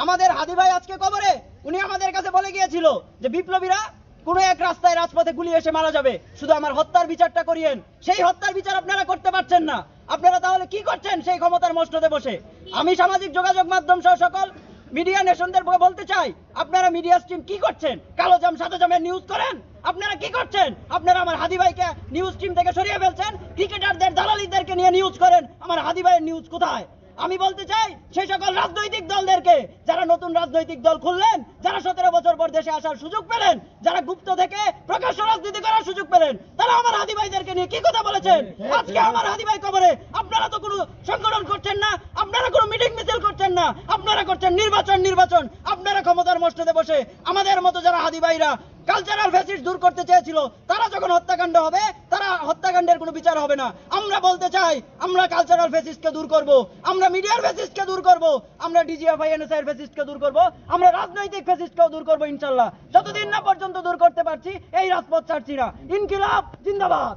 আমাদের হাদি ভাই আজকে কবরে। উনি আমাদের কাছে বলে গিয়েছিল যে বিপ্লবীরা কোনো এক রাস্তায় রাজপথে গুলি এসে মারা যাবে, শুধু আমার হত্যার বিচারটা করিয়েন। সেই হত্যার বিচার আপনারা করতে পারছেন না। আপনারা তাহলে কি করছেন সেই ক্ষমতার মসনদে বসে? আমি সামাজিক যোগাযোগ মাধ্যম সহ সকল মিডিয়া নেশনদের বলতে চাই, আপনারা মিডিয়া স্ট্রিম কি করছেন? কালো জাম সাদা জামের নিউজ করেন। আপনারা কি করছেন? আপনারা আমার হাদি ভাইকে নিউজ স্ট্রিম থেকে সরিয়ে ফেলছেন। ক্রিকেটারদের দালালিদেরকে নিয়ে নিউজ করেন। আমার হাদি ভাইয়ের নিউজ কোথায়? আমি বলতে চাই সেই সকল রাজনৈতিক দলদেরকে, যারা নতুন রাজনৈতিক দল খুললেন, যারা 17 বছর পর দেশে আসার সুযোগ পেলেন, যারা গুপ্ত থেকে প্রকাশ্য রাজনীতি করার সুযোগ পেলেন, তারা আমার হাদি ভাইদেরকে নিয়ে কি কথা বলেছেন? আজকে আমার হাদি ভাই কবরে। আপনারা তো কোনো সংগঠন করছেন না, আপনারা কোনো মিটিং মিছিল করছেন না, আপনারা করছেন নির্বাচন। আপনারা ক্ষমতার মসনদে বসে আমাদের মতো যারা হাদি ভাইরা কালচারাল ফ্যাসিস্ট দূর করতে চেয়েছিল, তারা যখন হত্যাকাণ্ড হবে, তারা হত্যাকাণ্ডের কোনো বিচার হবে না। আমরা বলতে চাই, আমরা কালচারাল ফ্যাসিস্টকে দূর করব, আমরা মিডিয়ার ফ্যাসিস্টকে দূর করব, আমরা ডিজিএফআই এনএসআই এর ফ্যাসিস্টকে দূর করব, আমরা রাজনৈতিক ফ্যাসিস্টকেও দূর করব ইনশাআল্লাহ। যতদিন না পর্যন্ত দূর করতে পারছি এই রাজপথ ছাড়ছি না। ইনকিলাব জিন্দাবাদ।